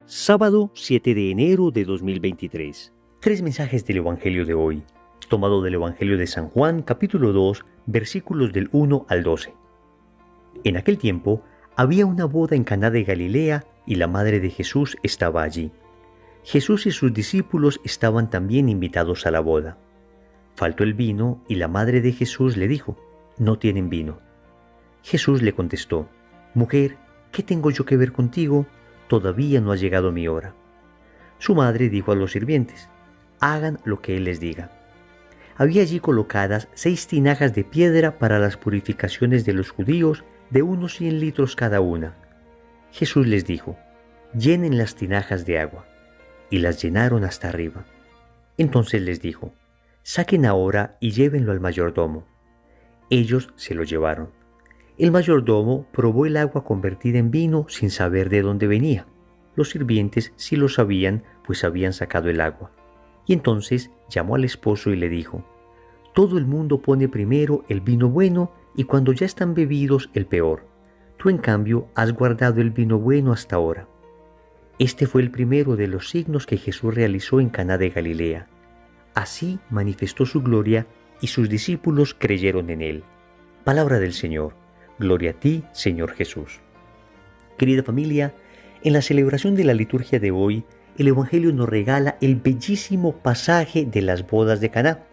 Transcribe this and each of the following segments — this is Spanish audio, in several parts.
Sábado 7 de enero de 2023. Tres mensajes del Evangelio de hoy, tomado del Evangelio de San Juan, capítulo 2, versículos del 1 al 12. En aquel tiempo había una boda en Caná de Galilea y la madre de Jesús estaba allí. Jesús y sus discípulos estaban también invitados a la boda. Faltó el vino y la madre de Jesús le dijo: «No tienen vino». Jesús le contestó: «Mujer, ¿qué tengo yo que ver contigo? Todavía no ha llegado mi hora». Su madre dijo a los sirvientes: «Hagan lo que él les diga». Había allí colocadas 6 tinajas de piedra para las purificaciones de los judíos, de unos 100 litros cada una. Jesús les dijo: «Llenen las tinajas de agua». Y las llenaron hasta arriba. Entonces les dijo: «Saquen ahora y llévenlo al mayordomo». Ellos se lo llevaron. El mayordomo probó el agua convertida en vino sin saber de dónde venía. Los sirvientes sí lo sabían, pues habían sacado el agua. Y entonces llamó al esposo y le dijo: «Todo el mundo pone primero el vino bueno y cuando ya están bebidos el peor. Tú en cambio has guardado el vino bueno hasta ahora». Este fue el primero de los signos que Jesús realizó en Caná de Galilea. Así manifestó su gloria y sus discípulos creyeron en él. Palabra del Señor. Gloria a ti, Señor Jesús. Querida familia, en la celebración de la liturgia de hoy, el Evangelio nos regala el bellísimo pasaje de las bodas de Caná,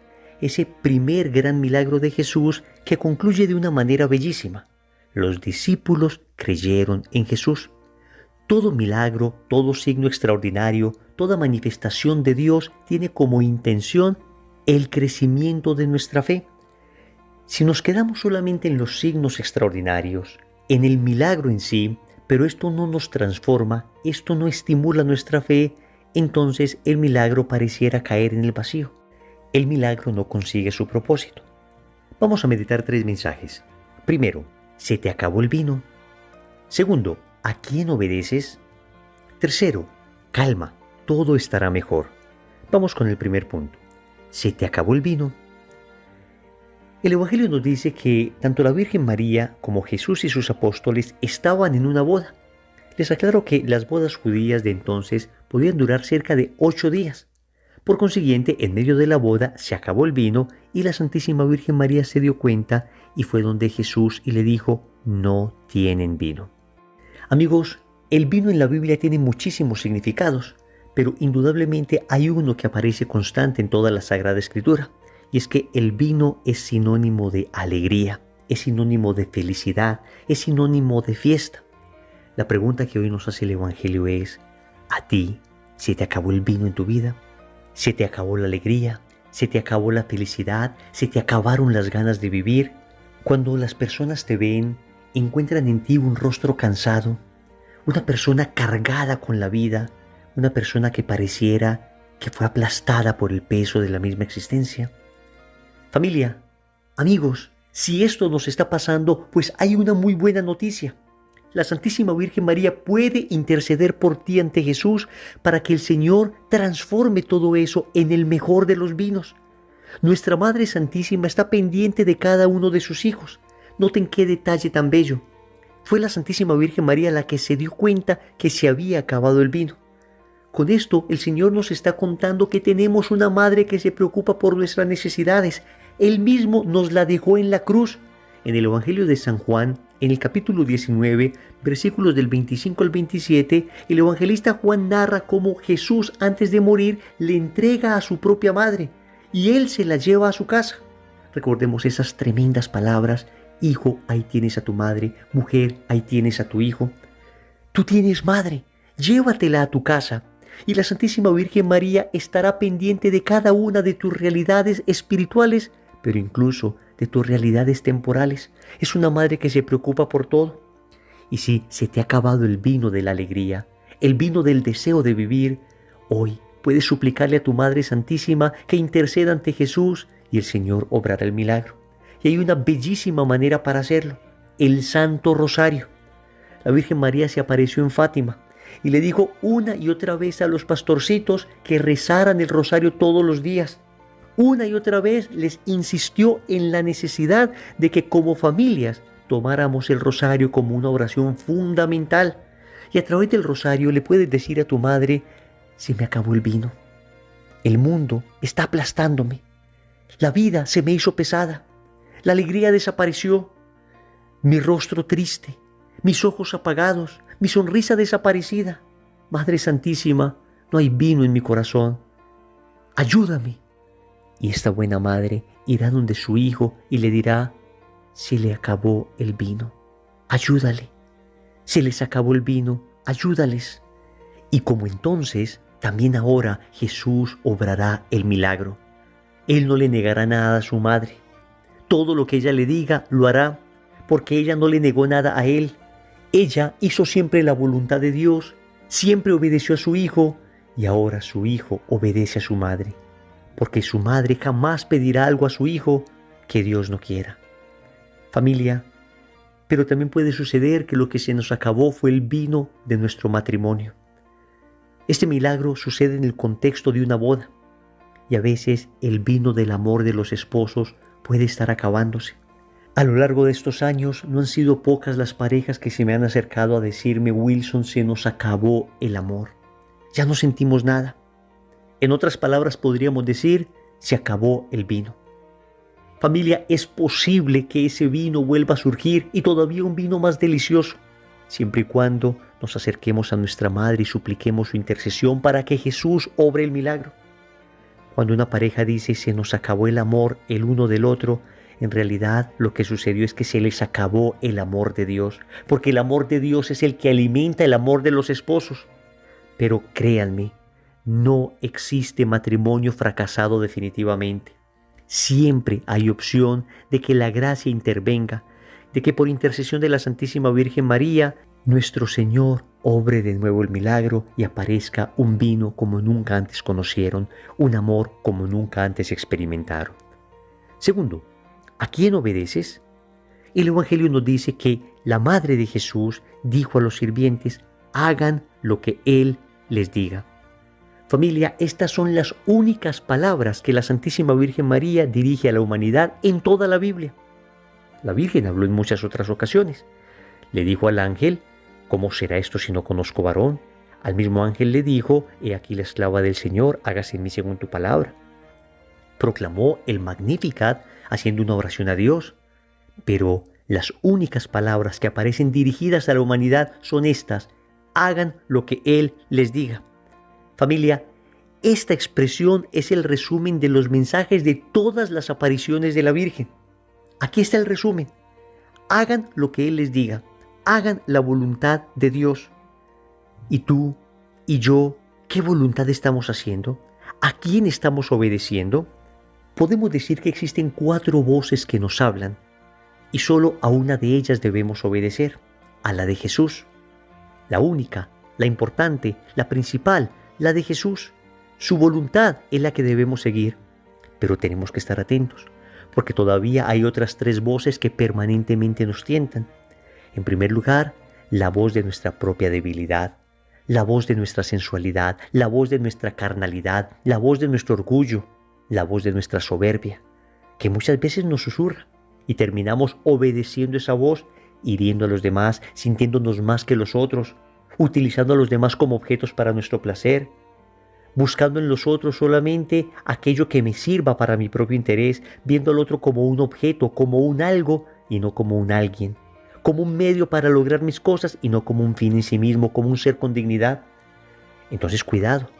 ese primer gran milagro de Jesús que concluye de una manera bellísima. Los discípulos creyeron en Jesús. Todo milagro, todo signo extraordinario, toda manifestación de Dios tiene como intención el crecimiento de nuestra fe. Si nos quedamos solamente en los signos extraordinarios, en el milagro en sí, pero esto no nos transforma, esto no estimula nuestra fe, entonces el milagro pareciera caer en el vacío. El milagro no consigue su propósito. Vamos a meditar 3 mensajes. Primero, ¿se te acabó el vino? Segundo, ¿a quién obedeces? Tercero, calma, todo estará mejor. Vamos con el primer punto. ¿Se te acabó el vino? El Evangelio nos dice que tanto la Virgen María como Jesús y sus apóstoles estaban en una boda. Les aclaro que las bodas judías de entonces podían durar cerca de 8 días. Por consiguiente, en medio de la boda se acabó el vino y la Santísima Virgen María se dio cuenta y fue donde Jesús y le dijo: «No tienen vino». Amigos, el vino en la Biblia tiene muchísimos significados, pero indudablemente hay uno que aparece constante en toda la Sagrada Escritura, y es que el vino es sinónimo de alegría, es sinónimo de felicidad, es sinónimo de fiesta. La pregunta que hoy nos hace el Evangelio es: ¿a ti se te acabó el vino en tu vida? ¿Se te acabó la alegría? ¿Se te acabó la felicidad? ¿Se te acabaron las ganas de vivir? Cuando las personas te ven, encuentran en ti un rostro cansado, una persona cargada con la vida, una persona que pareciera que fue aplastada por el peso de la misma existencia. Familia, amigos, si esto nos está pasando, pues hay una muy buena noticia. La Santísima Virgen María puede interceder por ti ante Jesús para que el Señor transforme todo eso en el mejor de los vinos. Nuestra Madre Santísima está pendiente de cada uno de sus hijos. Noten qué detalle tan bello. Fue la Santísima Virgen María la que se dio cuenta que se había acabado el vino. Con esto, el Señor nos está contando que tenemos una Madre que se preocupa por nuestras necesidades. Él mismo nos la dejó en la cruz. En el Evangelio de San Juan, en el capítulo 19, versículos del 25 al 27, el evangelista Juan narra cómo Jesús, antes de morir, le entrega a su propia madre y él se la lleva a su casa. Recordemos esas tremendas palabras: «Hijo, ahí tienes a tu madre. Mujer, ahí tienes a tu hijo». Tú tienes madre, llévatela a tu casa. Y la Santísima Virgen María estará pendiente de cada una de tus realidades espirituales, pero incluso de tus realidades temporales. Es una madre que se preocupa por todo. Y si se te ha acabado el vino de la alegría, el vino del deseo de vivir, hoy puedes suplicarle a tu Madre Santísima que interceda ante Jesús y el Señor obrará el milagro. Y hay una bellísima manera para hacerlo: el Santo Rosario. La Virgen María se apareció en Fátima y le dijo una y otra vez a los pastorcitos que rezaran el rosario todos los días. Una y otra vez les insistió en la necesidad de que como familias tomáramos el rosario como una oración fundamental. Y a través del rosario le puedes decir a tu madre: se me acabó el vino. El mundo está aplastándome. La vida se me hizo pesada. La alegría desapareció. Mi rostro triste, mis ojos apagados, mi sonrisa desaparecida. Madre Santísima, no hay vino en mi corazón. Ayúdame. Y esta buena madre irá donde su hijo y le dirá: se le acabó el vino. Ayúdale. Se les acabó el vino. Ayúdales. Y como entonces, también ahora Jesús obrará el milagro. Él no le negará nada a su madre. Todo lo que ella le diga lo hará, porque ella no le negó nada a él. Ella hizo siempre la voluntad de Dios, siempre obedeció a su hijo, y ahora su hijo obedece a su madre, porque su madre jamás pedirá algo a su hijo que Dios no quiera. Familia, pero también puede suceder que lo que se nos acabó fue el vino de nuestro matrimonio. Este milagro sucede en el contexto de una boda, y a veces el vino del amor de los esposos puede estar acabándose. A lo largo de estos años no han sido pocas las parejas que se me han acercado a decirme: Wilson, se nos acabó el amor. Ya no sentimos nada. En otras palabras podríamos decir: se acabó el vino. Familia, es posible que ese vino vuelva a surgir, y todavía un vino más delicioso, siempre y cuando nos acerquemos a nuestra madre y supliquemos su intercesión para que Jesús obre el milagro. Cuando una pareja dice: se nos acabó el amor el uno del otro, en realidad lo que sucedió es que se les acabó el amor de Dios, porque el amor de Dios es el que alimenta el amor de los esposos. Pero créanme, no existe matrimonio fracasado definitivamente. Siempre hay opción de que la gracia intervenga, de que por intercesión de la Santísima Virgen María, nuestro Señor obre de nuevo el milagro y aparezca un vino como nunca antes conocieron, un amor como nunca antes experimentaron. Segundo, ¿a quién obedeces? El Evangelio nos dice que la Madre de Jesús dijo a los sirvientes: hagan lo que Él les diga. Familia, estas son las únicas palabras que la Santísima Virgen María dirige a la humanidad en toda la Biblia. La Virgen habló en muchas otras ocasiones. Le dijo al ángel: ¿cómo será esto si no conozco varón? Al mismo ángel le dijo: he aquí la esclava del Señor, hágase en mí según tu palabra. Proclamó el Magnificat haciendo una oración a Dios. Pero las únicas palabras que aparecen dirigidas a la humanidad son estas: hagan lo que Él les diga. Familia, esta expresión es el resumen de los mensajes de todas las apariciones de la Virgen. Aquí está el resumen: hagan lo que Él les diga, hagan la voluntad de Dios. ¿Y tú y yo qué voluntad estamos haciendo? ¿A quién estamos obedeciendo? Podemos decir que existen 4 voces que nos hablan, y solo a una de ellas debemos obedecer: a la de Jesús. La única, la importante, la principal, la de Jesús. Su voluntad es la que debemos seguir. Pero tenemos que estar atentos, porque todavía hay otras 3 voces que permanentemente nos tientan. En primer lugar, la voz de nuestra propia debilidad, la voz de nuestra sensualidad, la voz de nuestra carnalidad, la voz de nuestro orgullo, la voz de nuestra soberbia, que muchas veces nos susurra, y terminamos obedeciendo esa voz, hiriendo a los demás, sintiéndonos más que los otros, utilizando a los demás como objetos para nuestro placer, buscando en los otros solamente aquello que me sirva para mi propio interés, viendo al otro como un objeto, como un algo y no como un alguien, como un medio para lograr mis cosas y no como un fin en sí mismo, como un ser con dignidad. Entonces cuidado,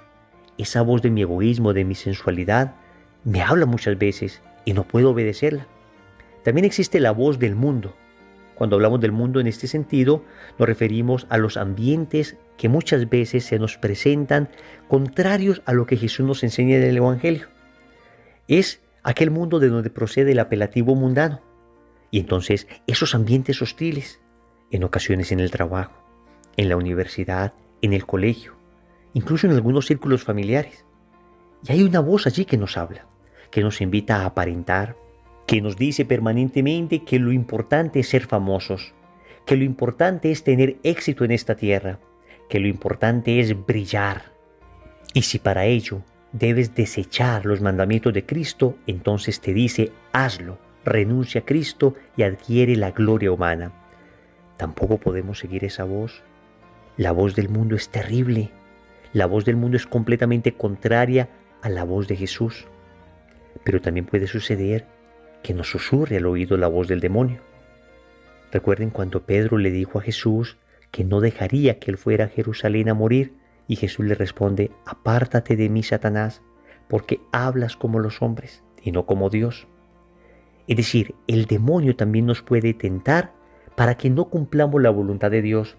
esa voz de mi egoísmo, de mi sensualidad, me habla muchas veces y no puedo obedecerla. También existe la voz del mundo. Cuando hablamos del mundo en este sentido, nos referimos a los ambientes que muchas veces se nos presentan contrarios a lo que Jesús nos enseña en el Evangelio. Es aquel mundo de donde procede el apelativo mundano. Y entonces esos ambientes hostiles, en ocasiones en el trabajo, en la universidad, en el colegio, incluso en algunos círculos familiares. Y hay una voz allí que nos habla, que nos invita a aparentar, que nos dice permanentemente que lo importante es ser famosos, que lo importante es tener éxito en esta tierra, que lo importante es brillar. Y si para ello debes desechar los mandamientos de Cristo, entonces te dice: hazlo, renuncia a Cristo y adquiere la gloria humana. Tampoco podemos seguir esa voz. La voz del mundo es terrible. La voz del mundo es completamente contraria a la voz de Jesús. Pero también puede suceder que nos susurre al oído la voz del demonio. Recuerden cuando Pedro le dijo a Jesús que no dejaría que él fuera a Jerusalén a morir, y Jesús le responde: apártate de mí, Satanás, porque hablas como los hombres y no como Dios. Es decir, el demonio también nos puede tentar para que no cumplamos la voluntad de Dios,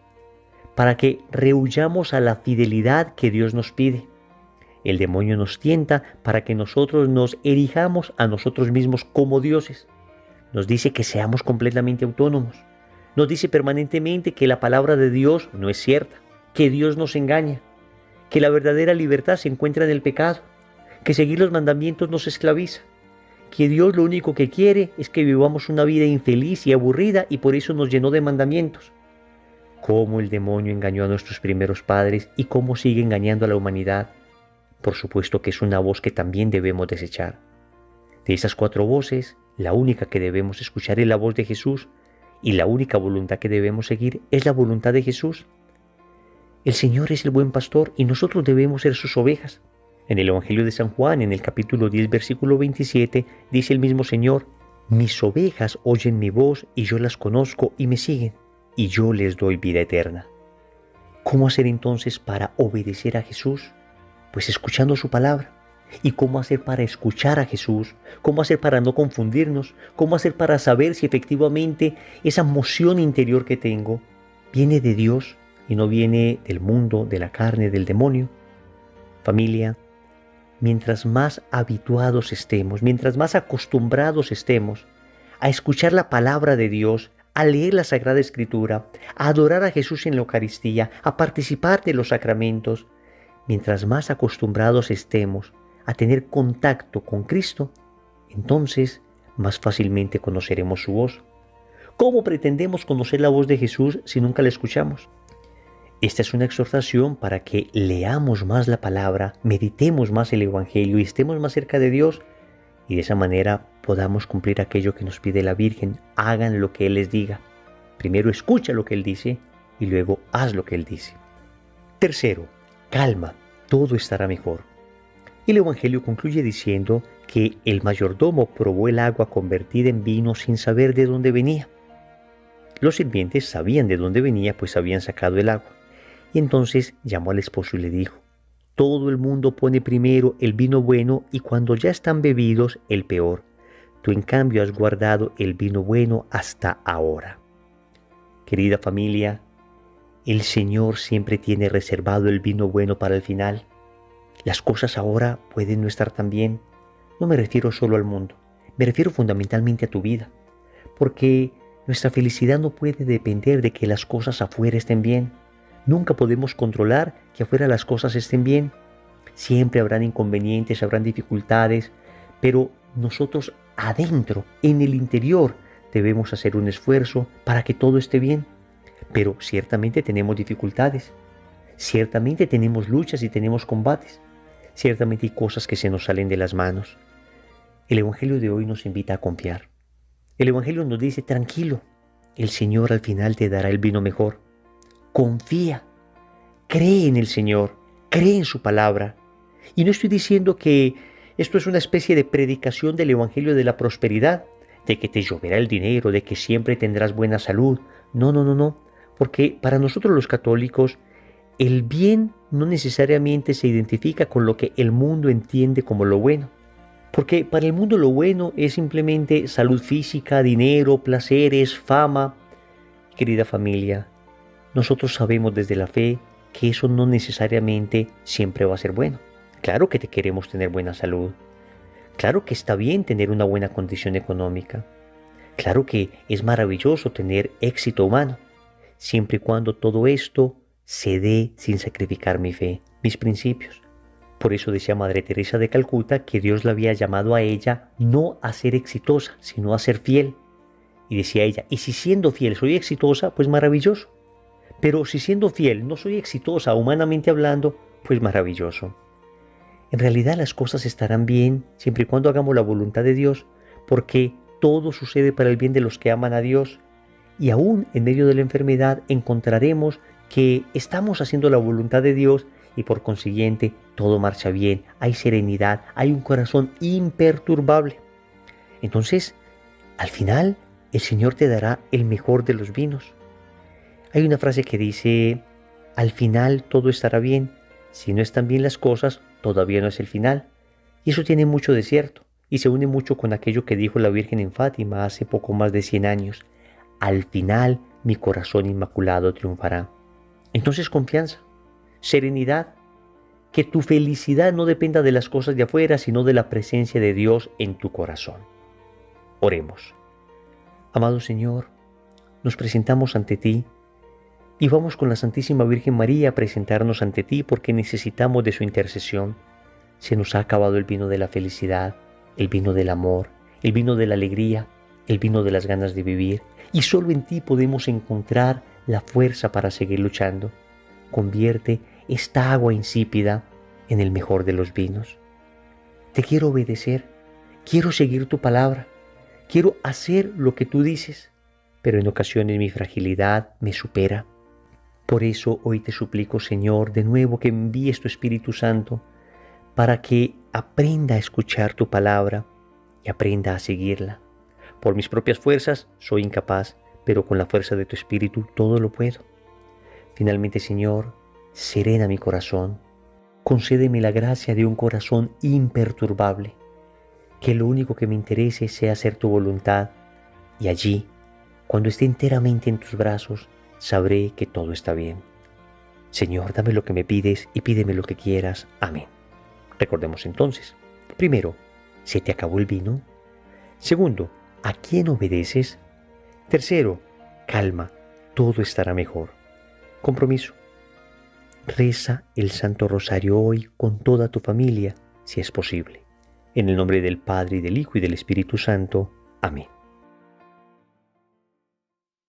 para que rehuyamos a la fidelidad que Dios nos pide. El demonio nos tienta para que nosotros nos erijamos a nosotros mismos como dioses. Nos dice que seamos completamente autónomos. Nos dice permanentemente que la palabra de Dios no es cierta, que Dios nos engaña, que la verdadera libertad se encuentra en el pecado, que seguir los mandamientos nos esclaviza, que Dios lo único que quiere es que vivamos una vida infeliz y aburrida, y por eso nos llenó de mandamientos. Cómo el demonio engañó a nuestros primeros padres y cómo sigue engañando a la humanidad. Por supuesto que es una voz que también debemos desechar. De esas 4 voces, la única que debemos escuchar es la voz de Jesús, y la única voluntad que debemos seguir es la voluntad de Jesús. El Señor es el buen pastor y nosotros debemos ser sus ovejas. En el Evangelio de San Juan, en el capítulo 10, versículo 27, dice el mismo Señor: mis ovejas oyen mi voz y yo las conozco y me siguen, y yo les doy vida eterna. ¿Cómo hacer entonces para obedecer a Jesús? Pues escuchando su palabra. ¿Y cómo hacer para escuchar a Jesús? ¿Cómo hacer para no confundirnos? ¿Cómo hacer para saber si efectivamente esa emoción interior que tengo viene de Dios y no viene del mundo, de la carne, del demonio? Familia, mientras más habituados estemos, mientras más acostumbrados estemos a escuchar la palabra de Dios, a leer la Sagrada Escritura, a adorar a Jesús en la Eucaristía, a participar de los sacramentos, mientras más acostumbrados estemos a tener contacto con Cristo, entonces más fácilmente conoceremos su voz. ¿Cómo pretendemos conocer la voz de Jesús si nunca la escuchamos? Esta es una exhortación para que leamos más la palabra, meditemos más el Evangelio y estemos más cerca de Dios, y de esa manera podamos cumplir aquello que nos pide la Virgen: hagan lo que Él les diga. Primero escucha lo que Él dice y luego haz lo que Él dice. Tercero, calma, todo estará mejor. El Evangelio concluye diciendo que el mayordomo probó el agua convertida en vino sin saber de dónde venía. Los sirvientes sabían de dónde venía, pues habían sacado el agua. Y entonces llamó al esposo y le dijo: todo el mundo pone primero el vino bueno y cuando ya están bebidos el peor. Tú en cambio has guardado el vino bueno hasta ahora. Querida familia, el Señor siempre tiene reservado el vino bueno para el final. Las cosas ahora pueden no estar tan bien. No me refiero solo al mundo, me refiero fundamentalmente a tu vida, porque nuestra felicidad no puede depender de que las cosas afuera estén bien. Nunca podemos controlar que afuera las cosas estén bien. Siempre habrán inconvenientes, habrán dificultades, pero nosotros adentro, en el interior, debemos hacer un esfuerzo para que todo esté bien. Pero ciertamente tenemos dificultades, ciertamente tenemos luchas y tenemos combates, ciertamente hay cosas que se nos salen de las manos. El Evangelio de hoy nos invita a confiar. El Evangelio nos dice: tranquilo, el Señor al final te dará el vino mejor. Confía, cree en el Señor, cree en su palabra. Y no estoy diciendo que esto es una especie de predicación del Evangelio de la prosperidad, de que te lloverá el dinero, de que siempre tendrás buena salud. No, porque para nosotros los católicos el bien no necesariamente se identifica con lo que el mundo entiende como lo bueno. Porque para el mundo lo bueno es simplemente salud física, dinero, placeres, fama. Querida familia, nosotros sabemos desde la fe que eso no necesariamente siempre va a ser bueno. Claro que te queremos tener buena salud. Claro que está bien tener una buena condición económica. Claro que es maravilloso tener éxito humano, siempre y cuando todo esto se dé sin sacrificar mi fe, mis principios. Por eso decía Madre Teresa de Calcuta que Dios la había llamado a ella no a ser exitosa, sino a ser fiel. Y decía ella: y si siendo fiel soy exitosa, pues maravilloso. Pero si siendo fiel no soy exitosa humanamente hablando, pues maravilloso. En realidad las cosas estarán bien siempre y cuando hagamos la voluntad de Dios, porque todo sucede para el bien de los que aman a Dios. Y aún en medio de la enfermedad encontraremos que estamos haciendo la voluntad de Dios y por consiguiente todo marcha bien, hay serenidad, hay un corazón imperturbable. Entonces, al final, el Señor te dará el mejor de los vinos. Hay una frase que dice, al final todo estará bien, si no están bien las cosas, todavía no es el final. Y eso tiene mucho de cierto, y se une mucho con aquello que dijo la Virgen en Fátima hace poco más de 100 años. Al final mi corazón inmaculado triunfará. Entonces confianza, serenidad, que tu felicidad no dependa de las cosas de afuera, sino de la presencia de Dios en tu corazón. Oremos. Amado Señor, nos presentamos ante ti y vamos con la Santísima Virgen María a presentarnos ante ti porque necesitamos de su intercesión. Se nos ha acabado el vino de la felicidad, el vino del amor, el vino de la alegría, el vino de las ganas de vivir, y solo en ti podemos encontrar la fuerza para seguir luchando. Convierte esta agua insípida en el mejor de los vinos. Te quiero obedecer, quiero seguir tu palabra, quiero hacer lo que tú dices, pero en ocasiones mi fragilidad me supera. Por eso hoy te suplico, Señor, de nuevo que envíes tu Espíritu Santo para que aprenda a escuchar tu palabra y aprenda a seguirla. Por mis propias fuerzas soy incapaz, pero con la fuerza de tu Espíritu todo lo puedo. Finalmente, Señor, serena mi corazón. Concédeme la gracia de un corazón imperturbable, que lo único que me interese sea hacer tu voluntad, y allí, cuando esté enteramente en tus brazos, sabré que todo está bien. Señor, dame lo que me pides y pídeme lo que quieras. Amén. Recordemos entonces, primero, ¿se te acabó el vino? Segundo, ¿a quién obedeces? Tercero, calma, todo estará mejor. Compromiso. Reza el Santo Rosario hoy con toda tu familia, si es posible. En el nombre del Padre, y del Hijo, y del Espíritu Santo. Amén.